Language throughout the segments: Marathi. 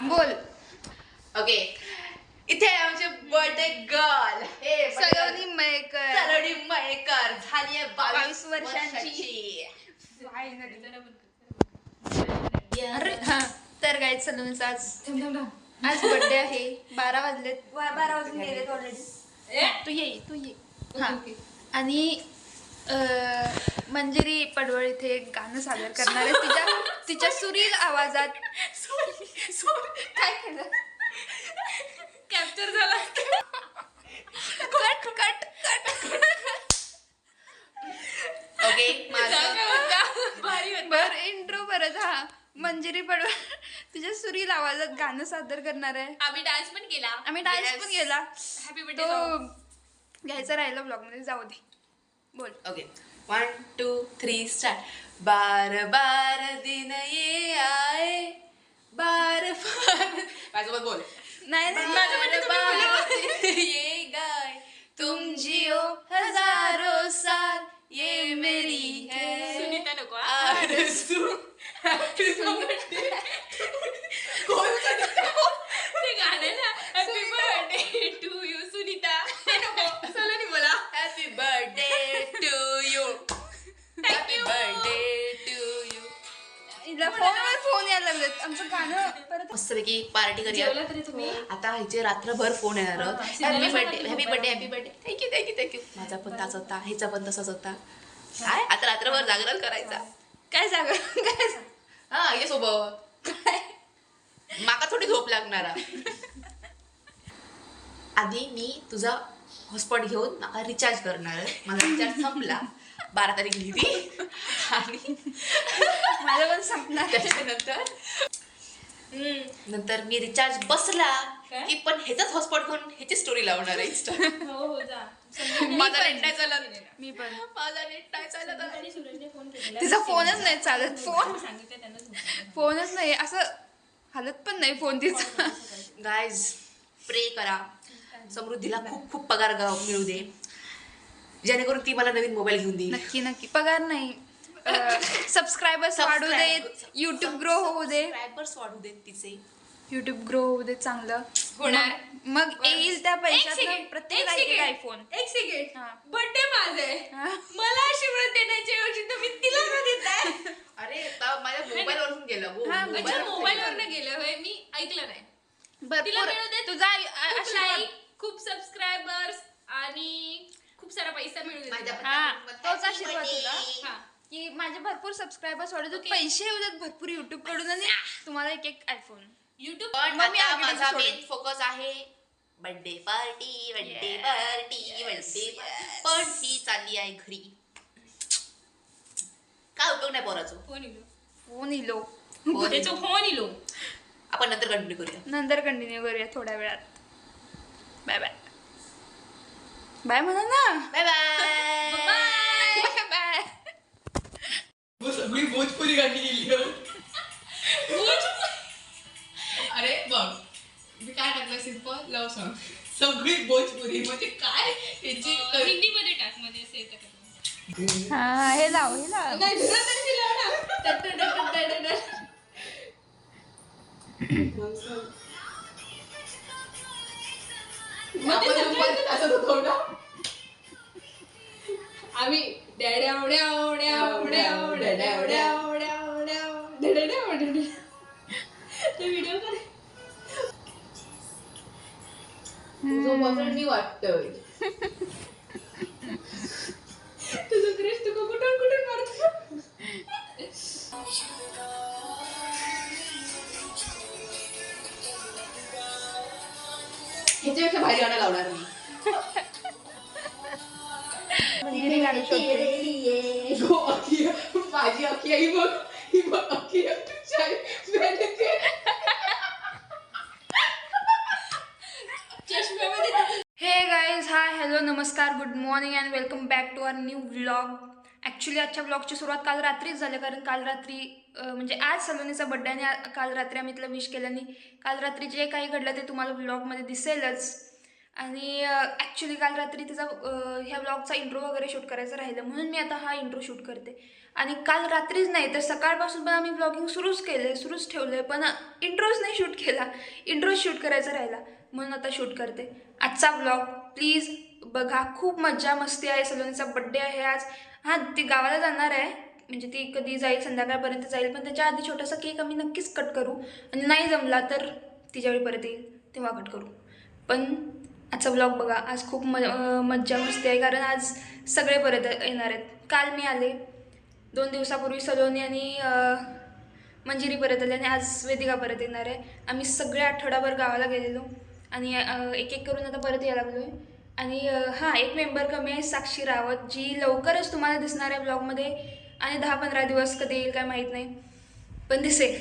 बोल. ओके, इथे आमचे बर्थडे गर्ल सलोनी मयेकर. सलोनी मयेकर झाली आहे 22 वर्षांची. Yeah. अरे हा, तर गाईज सलोनीचा आज बर्थडे आहे. 12 वाजलेत. 12 वाजून गेलेत ऑलरेडी. तू ये हा. आणि मंजिरी पडवळ इथे एक गाणं सादर करणार आहे तिच्या सुरील आवाजात. काय केलं? कॅप्चर झाला. Cut cut cut. ओके, माझं बर इंट्रो परत. हा, मंजिरी पडवळ तिच्या सुरील आवाजात गाणं सादर करणार आहे. आम्ही डान्स पण केला. आम्ही डान्स पण केला. Happy birthday. तो घ्यायचा राहिला ब्लॉग मध्ये, जाऊ दे. बोल. Okay, 1 2 3 start. बार बार दिन ये आए, बार बार माझ्यासोबत बोल. नाही बार बार ये गाए, तुम जियो हजारों साल, ये मेरी है सुनीता नको आरज़ू. ते गाणं ना, happy birthday to you Sunita. ते नको, सलोनी बोला. Happy birthday to you, happy birthday to you. हिला फोनवर फोन यायला लागलेत. आमचं गाणं परत मस्तपैकी पार्टी करूया. जेवला तरी तुम्ही? आता ह्याचे रात्रभर फोन येणार. हा, happy cinema birthday, happy birthday, happy birthday. Thank you thank you thank you. माझा पण तास होता, ह्याचा पण तसाच होता. काय आता रात्रभर जागरण करायचा. काय सांग काय सांग. हा, ये सोबत माका थोडी झोप लागणार. आधी मी तुझा हॉटस्पॉट घेऊन माका रिचार्ज करणार. माझा रिचार्ज संपला 12 तारीख लिहिली. आणि माझं पण संपणार. त्याच्यानंतर नंतर मी रिचार्ज बसला काय? की पण ह्याचाच हॉटस्पॉट घेऊन ह्याची स्टोरी लावणार आहे इंस्टा. हो हो जा. माझा नेट नाही चालत. मी पण. माझा नेट नाही चालत. आणि सूरजने फोन केलेला. तिचा फोनच नाही चालत. फोन सांगितलं त्यांना झोपायला. फोनच नाही, असं हालत पण नाही फोन तिचा. गाईज, प्रे करा समृद्धीला खूप खूप पगार मिळू दे, जेणेकरून ती मला नवीन मोबाईल घेऊन देईल. नक्की नक्की. पगार नाही, सबस्क्रायबर्स वाढू देत, युट्यूब ग्रो होऊ दे. सबस्क्रायबर्स वाढू देत तिचे. युट्यूब ग्रो होऊ दे चांगलं. होणार. मग येईल त्या एक पैशात सेकंड, प्रत्येक एक आयफोन. सेकंड. हा. बर्थडे माझा आहे. हा. मला आशीर्वाद देण्याच्या ऐवजी तुम्ही तिला का देताय? अरे आता माझ्या मोबाईल वरून गेलं गो. हा, मोबाईल अच्छा, वरून मोबाईलवर गेलं. गेलं होय, मी ऐकलं नाही. तिला भरपूर मिळू दे तुझा खूप आशीर्वाद. लाईक, खूप सबस्क्रायबर्स आणि खूप सारा पैसा मिळू दे. माझ्या हा, पण- तोच आशीर्वाद तुला. हा. की माझे भरपूर सबस्क्रायबर्स वाढत Okay. पैसे येऊ देत भरपूर युट्यूब कडून आणि तुम्हाला एक एक आयफोन. युट्यूब पण मग मी आता आधी माझा सोडून. मेन फोकस आहे birthday party, birthday Yes. Party, birthday. Yes. पण ही चालली आहे घरी. काय उपयोग नाही पोराचं. फोन इलो. फोन इलो. त्याचा फोन इलो. आपण नंतर कंटिन्यू करूया. नंतर कंटिन्यू करूया थोड्या वेळात. Bye bye. बाय म्हणा ना. Bye bye. Bye bye. सगळी भोजपुरी गाणी गेली. अरे बघ, मी काय टाकलं सिंपल लव सॉन्ग. सगळी भोजपुरी म्हणजे काय त्याची हिंदीमध्ये टाक मध्ये असे येतं का? हा, हे लाव हे लाव. नाही दुसरं तरी दिलं ना. आपण दुपारचं नाचत होतो ना. आम्ही डॅड्या उड्या उड्या उड्या उड्या डॅड्या उड्या उड्या डॅड्या उड्या. ते व्हिडिओ कर. झोपाचं मी वाटतंय. तुझं क्रिश तुका कुठून कुठून मारतो. ह्याच्यापेक्षा भारी गाणं लावणार मी. मंजिरी गाणं शोधते. गो अखिया, माझी अखिया ही बघ, ही बघ अखिया तुझ्या मेहनती. चष्म्यामध्ये हे गाईज, हाय हॅलो नमस्कार, good morning and welcome back to our new vlog. Actually आजच्या व्लॉगची सुरुवात काल रात्रीच झाली, कारण काल रात्री म्हणजे आज सलोनीचा बड्डे आणि काल रात्री आम्ही तिला विश केलं आणि काल रात्री जे काही घडलं ते तुम्हाला व्लॉगमध्ये दिसेलच. आणि ॲक्च्युली काल रात्री तिचा ह्या व्लॉगचा इंट्रो वगैरे शूट करायचा राहिलं, म्हणून मी आता हा इंट्रो शूट करते. आणि काल रात्रीच नाही तर सकाळपासून पण आम्ही व्लॉगिंग सुरूच ठेवलं आहे, पण इंट्रोच नाही शूट केला. इंट्रो शूट करायचा राहिला म्हणून आता शूट करते. आजचा व्लॉग प्लीज बघा, खूप मज्जा मस्ती आहे. सलोनीचा बड्डे आहे आज. हां, ती गावाला जाणार आहे, म्हणजे ती कधी जाईल, संध्याकाळपर्यंत जाईल, पण त्याच्या आधी छोटासा केक आम्ही नक्कीच कट करू. आणि नाही जमला तर तिच्यावेळी परत येईल तेव्हा कट करू. पण आजचा व्लॉग बघा. आज खूप मज्जा मस्ती आहे, कारण आज सगळे परत येणार आहेत. काल मी आले, 2 दिवसापूर्वी सलोनी आणि मंजिरी परत आली, आणि आज वेदिका परत येणार आहे. आम्ही सगळे आठवडाभर गावाला गेलेलो आणि एक एक करून आता परत यायला लागलो आहे. आणि हां, एक मेंबर कमी आहे, साक्षी रावत, जी लवकरच तुम्हाला दिसणार आहे ब्लॉगमध्ये. आणि 10-15 दिवस कधी येईल काय माहीत नाही, पण दिसेल.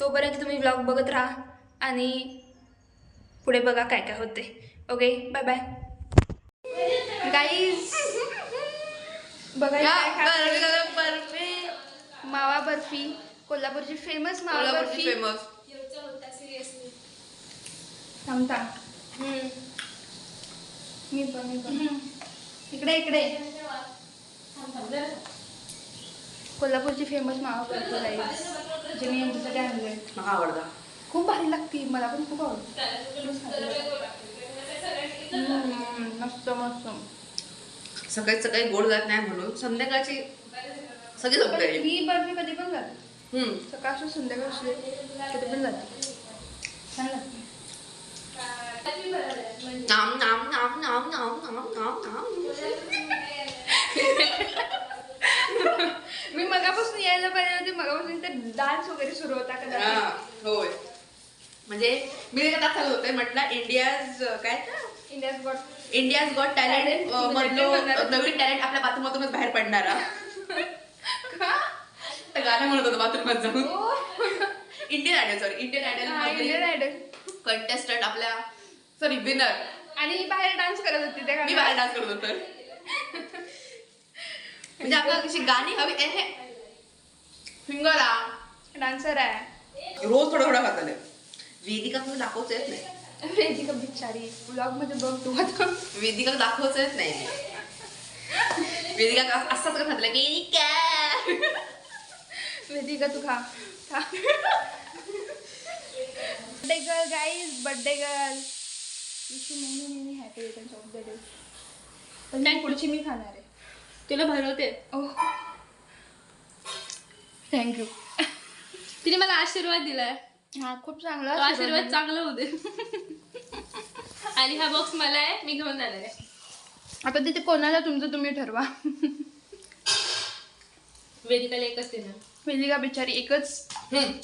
तोपर्यंत तुम्ही ब्लॉग बघत राहा आणि पुढे बघा काय काय होते. Okay, bye bye guys. बघा काय खाते. बर्फी, मावा बर्फी, कोल्हापूरची फेमस मावा बर्फी. फेमस. थांबता मी पण इकडे कोल्हापूरची फेमस मावा बर्फी गाईज, जे मी यांच्यासाठी आणले. मला आवडतं. खूप भारी लागते, मला पण खूप आवडते. मस्त मस्त. सकाळी सकाळी गोड जात नाही म्हणून संध्याकाळची सगळी जमते. ही बर्फी कधी पण जाते, सकाळ असो संध्याकाळ असले कधी पण जाते, छान लागते. नाम नाम नाम नाम नाम नाम नाम नाम. मी मगापासून यायला पाहिजे होती, मगापासून ते डान्स वगैरे सुरू होता कदाचित. होय, म्हणजे मी त्याच्यात दाखवलं होतं, म्हटलं इंडियाज गॉट टॅलेंट मधलं नवीन टॅलेंट आपल्या बाथरूममधूनच बाहेर पडणारा. तर गाणं म्हणत होतं बाथरूमात जाऊन. इंडियन आयडल कंटेस्टंट आपल्या विनर. आणि बाहेर डान्स करत होती त्या मी गाण्यावर. बाहेर डान्स करत होतो. म्हणजे आपल्याला कशी गाणी हवी फिंगरा डान्सर आहे. रोज थोडं थोडं खात. वेदिका तुला दाखवच येत नाही. वेदिका बिचारी ब्लॉग मध्ये बघ तू आता. वेदिका दाखवच येत नाही. वेदिका असंच का म्हटलं वेदिका. वेदिका तू खा. Birthday girl guys, birthday girl. Many happy returns of the day. पण मी पुढची मी खाणार आहे. तुला भरवते. ओह, थँक्यू. तिने मला आशीर्वाद दिलाय. हा, खूप चांगला तो आशीर्वाद चांगला होते. आणि हा बॉक्स मला आहे, मी घेऊन जाणार आहे. आता तिथे कोणाला तुमचं तुम्ही ठरवा. वेदिकाला एकच देणार. वेदिका बिचारी एकच.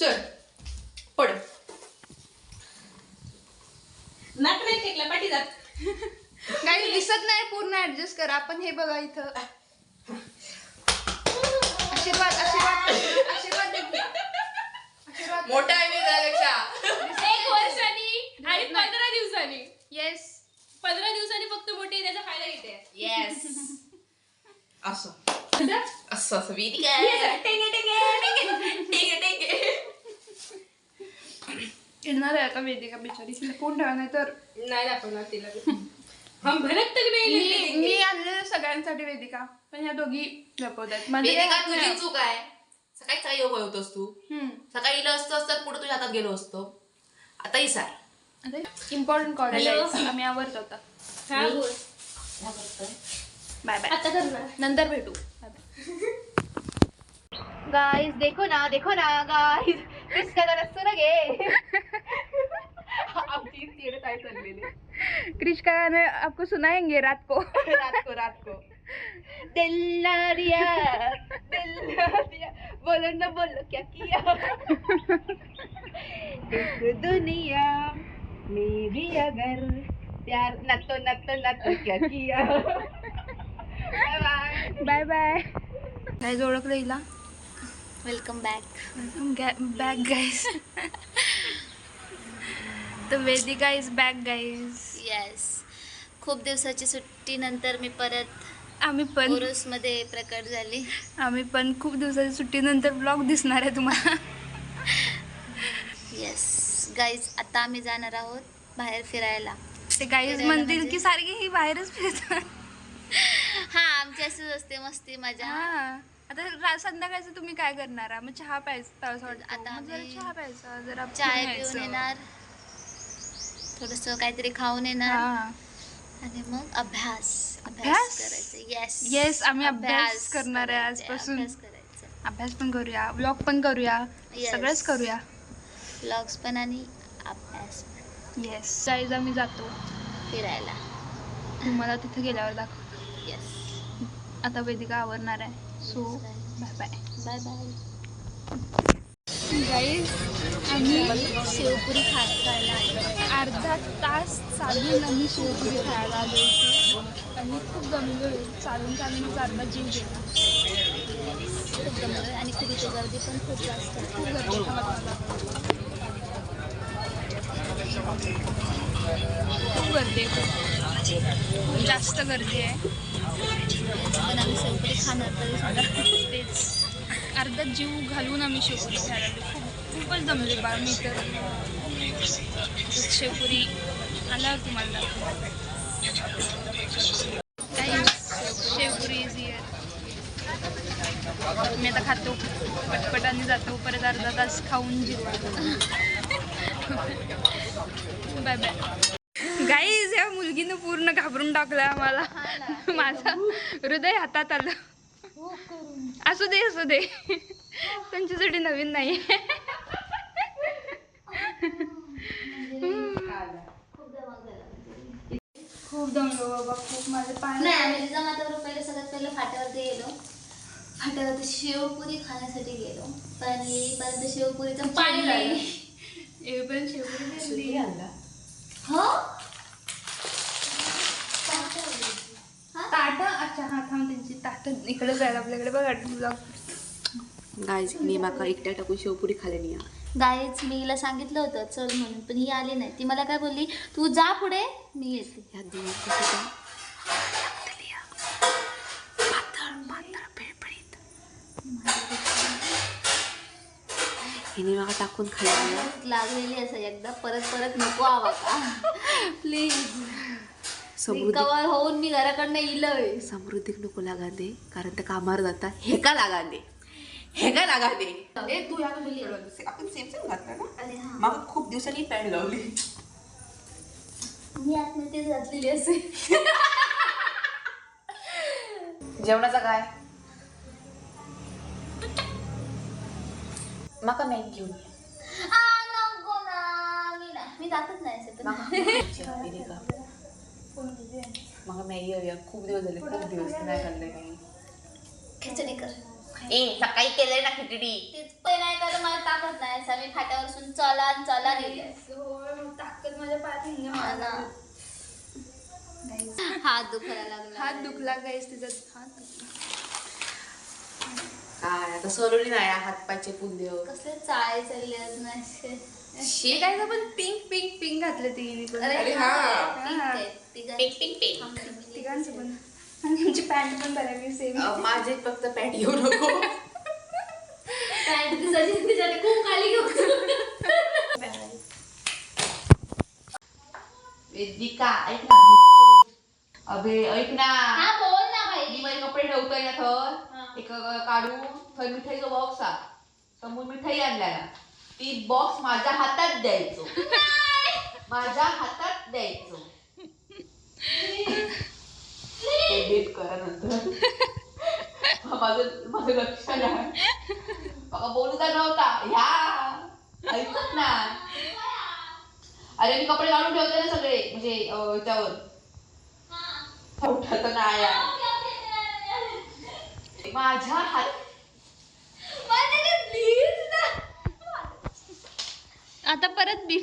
चल पड. नाक नाही टेकला, पाठी जात. काही दिसत नाही, पूर्ण ऍडजस्ट करा. आपण हे बघा इथं आशीर्वाद आशीर्वाद आशीर्वाद देते. आशीर्वाद. मोठा आहे मी त्यापेक्षा. 1 वर्षांनी आणि 15 दिवसांनी. येस. 15 दिवसांनी फक्त मोठी त्याचा फायदा घेते. येस. असं असं असं वेदिका. येणार आहे आता वेदिका बिचारी. कोण ठेवा नाही तर नाही दाखवणार तिला. हम भरत तक नाही. मी आणलेलं सगळ्यांसाठी वेदिका, पण ह्या दोघी लपवतात. माझं वेदिका काय तुझी चूक आहे. सकाळी सकाळी योग होतोस तू. सकाळी इलं असतं तर पुढे तुझ्या हातात गेलो असतो. आता इसार इम्पॉर्टंट कॉल आहे, आम्ही आवडतो आता. हा बोल. बाय बाय, आता करणार. नंतर भेटू. गाइस देखो ना गाइस, किसका गलत सुन गे. अब 3 काय चाललेले. क्रिश का गाना आपको सुनाएंगे रात को. रात को दिल दिया बोलो ना बोलो क्या किया. इस दुनिया में भी अगर प्यार न तो क्या किया. Bye bye. काय ओळखलं हिला. Welcome back. Back guys. तर Vedika is back guys. Yes, खूप दिवसाची सुट्टीनंतर मी परत आम्ही पण ओरोसमध्ये प्रकट झाली. खूप दिवसाची सुट्टीनंतर ब्लॉग दिसणार आहे तुम्हाला. येस गाईज, आता आम्ही जाणार आहोत बाहेर फिरायला. ते गाईज म्हणतील की सारखी ही बाहेरच फिरतात. हां, आमची अशीच असते मस्ती मजा. हा, आता संध्याकाळचं तुम्ही काय करणार आहे? मग चहा प्यायचं वाटतं. आता मग जरा आम्ही चहा प्यायचा, जरा चाय फिरून पिऊन यायचं. येणार, थोडस काहीतरी खाऊन येणार हा. आणि मग अभ्यास अभ्यास? करायचं. येस Yes, आम्ही अभ्यास करणार आहे आजपासून. अभ्यास करायचा. अभ्यास पण करूया, व्लॉग पण करूया, Yes. सगळंच करूया. व्लॉग्स पण आणि अभ्यास पण. येस गाईज, आम्ही जातो. फिरायला. तुम्हाला तिथे गेल्यावर दाखवतो. येस. आता वेदिका आवरणार आहे. So bye bye. Bye bye. Guys, आम्ही शेवपुरी खायला आलो. अर्धा तास चालून आम्ही शेवपुरी खायला आलो इथे आणि खूप जमलो. चालून चालून अर्धा जीव गेला. खूप जमलोय आणि खूप इथे गर्दी पण खूप जास्त आहे. खूप गर्दी खूप गर्दी आहे. खूप जास्त गर्दी आहे. पण आम्ही शेवपुरी खाणार तरी सुद्धा तेच अर्धा जीव घालून आम्ही शेवपुरी खायला आलो. खूपच जमले बा. मी तर शेवपुरी आल्यावर तुम्हाला शेवपुरी इझी आहे. मी आता खातो पटपटाने जातो. परत अर्धा तास खाऊन जीव. Bye bye. गाईज, या मुलगीनं पूर्ण घाबरून टाकलं आम्हाला. माझं हृदय हातात आलं. असू दे असू दे, त्यांच्यासाठी नवीन नाही. खूप दमलो बाबा, खूप माझे पाय. नाही, आम्ही जिजामातावर सगळ्यात पहिलं फाट्यावरती गेलो. फाट्यावरती शेवपुरी खाण्यासाठी गेलो, पण येईपर्यंत शेवपुरीचं पाणी लागलं. हे पण शेवपुरी आणला हो. ताटं. अच्छा हा, थांब, त्यांची ताटं इकडे जायला आपल्याकडे बघा. गाईज मी माका एकट्या टाकून शेवपुरी खाल्ली नाही. गाईच मी हिला सांगितलं होतं चल म्हणून, पण ही आली नाही. ती मला काय बोलली, तू जा पुढे, मी येते. ह्या दिवस कसं पातळ पातळ पिळपिळीत हिने माका टाकून खाल्ली. भूक लागलेली असं एकदा परत परत नको आवा का प्लीज. कवर होऊन मी घराकडनं इलय. समृद्धीक नको लागा दे, कारण त्या कामावर जाता हेका लागा दे, हेका लागा दे. ए तू या आपण सेम सेम घातलं ना. अरे हा, मग खूप दिवसांनी पॅन्ट लावली. मी आतमध्ये तेच घातलेली असे. जेवणाचा काय माका मॅगी घेऊन ये. नको ना, मी जातच नाही असे पण. मग मॅगी हवी. खूप दिवस झाले, खूप दिवस नाही खाल्ले मॅगी. खिचडी कर. ए सकाळी केलंय ना खिचडी. तेच पण नाही कर, मला ताकद नाही. असं मी फाट्यावरसून चला चला गेले. ताकद माझ्या पायात हिंगे हा मारला. ना. हात दुखायला लागला. हात दुखला गाईस, तिचा हात दुखला. काय आता सरोनी नाही हात पायचे पुंदे. कसले चाळे चालले आज नाही. हे काय का पण पिंक पिंक पिंक घातलं तिने पण. अरे हा. पिंक आहे. Pink pink pink. तिघांचं पण. आणि आमची पॅन्ट पण बऱ्यापैकी सेम. माझे फक्त पॅन्ट घेऊ नको. पॅन्ट दिसायची तिच्याकडे खूप खाली घेऊ. वेदिका ऐक ना. अबे ऐक ना. हा बोल ना मी भाई. माझे कपडे ठेवतोय ना हा. थर एक काढून थर मिठाईचा बॉक्स हा समोर मिठाई आणल्या. ती बॉक्स माझ्या हातात द्यायचो. माझ्या हातात द्यायचो. ते बेट करा नंतर. माझं लक्ष नाही. बघा बोलूचा नव्हता ह्या ऐकत ना. अरे मी कपडे काढून ठेवते ना सगळे, म्हणजे त्यावर उठायचं नाही. माझ्या हात आता परत बी.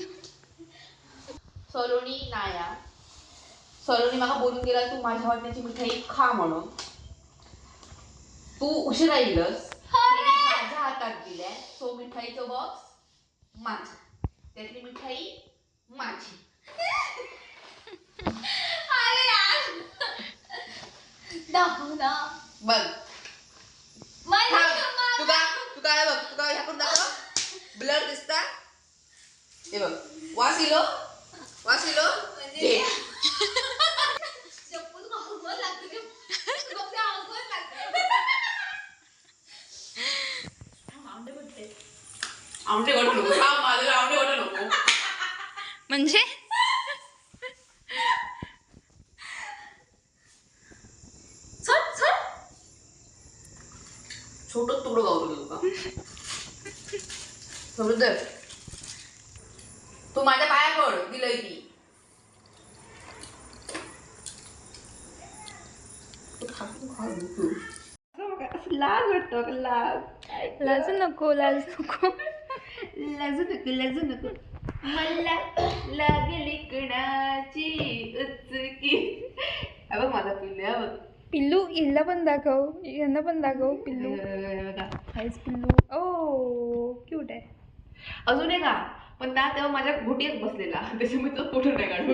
सलोनी नाया. सलोनी मला बोलून गेला तू माझ्या वाटण्याची मिठाई खा म्हणून. तू उशिरा येईलस. माझ्या हातात दिल्या. सो मिठाईचं बॉक्स माझा, त्यातली मिठाई माझी. दाखव ना. बघ तू काय बघ, तू काय ह्या करून दाखव. ब्लर दिसता हे बघ. वास इलो घे. आवडे गोठं नको हा माझं आवडे गोठं नको म्हणजे छोटं तुकडं गावलं तुका समृद्ध तू माझ्या पाया पड दिलंय ती लाज वाटतो लाज लाजू नको लाजू नको मला लागली कुणाची उचकी बघ माझा पिल्लू आहे बघ पिल्लू इल्ला पण दाखव यांना पण दाखव पिल्लू हायच पिल्लू ओ क्यूट आहे अजून आहे का पण त्या तेव्हा माझ्या घोटीत बसलेला त्याच्यामुळे तो फोटो नाही काढू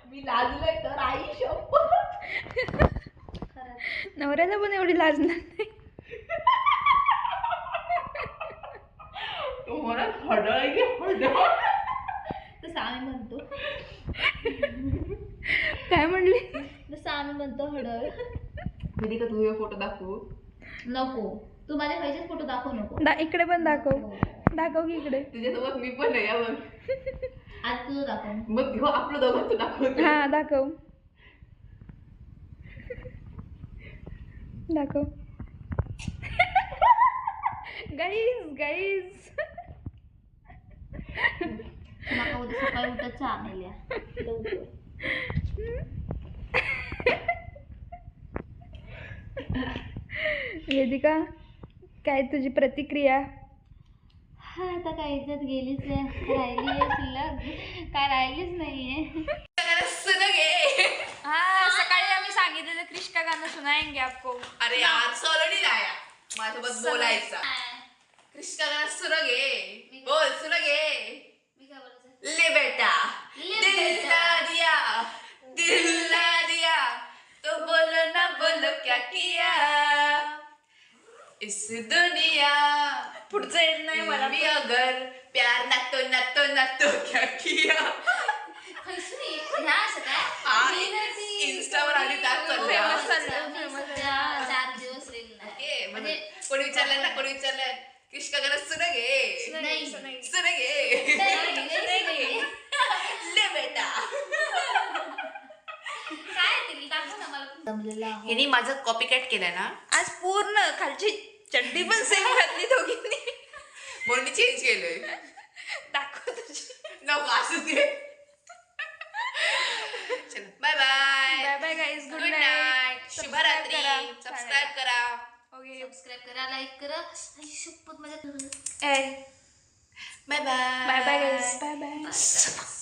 मी लाजलोय तर आई शपथ नवऱ्याला पण एवढी लाजणार नाही तो मला हडळ की हडळ तसं आम्ही म्हणतो काय म्हणली जसं आम्ही म्हणतो हडळ कधी का तू फोटो दाखवू नको तू माझ्या खायचे फोटो दाखवू नको इकडे पण दाखव दाखव की इकडे तुझ्यासोबत मी पण नाही बघ आज तुझं दाखव मग हो आपलं दोघांचं दाखवतो हा दाखव दाखव गाईज नका उद्या सकाळी उठत चहा नेल्या वेदिका काय तुझी प्रतिक्रिया हा आता काय इज्जत गेलीच आहे राहिली आहे शिल्लक काय राहिलीच नाहीये हा सकाळी आम्ही सांगितलेलं क्रिश का गाणं सुनाएंगे आपको अरे यार सोलनी लाया माझ्यासोबत बोलायचा कृष्णा गाणं सुरगे बोल सुरगे मी काय बोलायचं ले बेटा दिल ना दिया तो बोलो ना बोलो क्या किया इस दुनिया पुढचं येत नाही मला भी अगर प्यार ना तो क्या किया ह्या असं काय इंस्टावर आली त्यात चाललंय Famous चाललंय. सध्या 4 दिवस रील नाही ओके म्हणजे कोणी विचारलं कृष्णा गाणं सुरगे नाही सुरगे ले बेटा काय तरी दाखव ना मला जमलेला हिने माझं कॉपी कॅट केलंय ना आज पूर्ण खालची चड्डी पण सेम घातली दोघींनी म्हणून मी चेंज केलंय दाखव तुझी नको असू दे चलो bye bye bye bye guys good good night शुभरात्री सबस्क्राईब करा ओके सबस्क्राईब करा लाईक करा आई शपथ माझ्या bye bye bye bye guys bye bye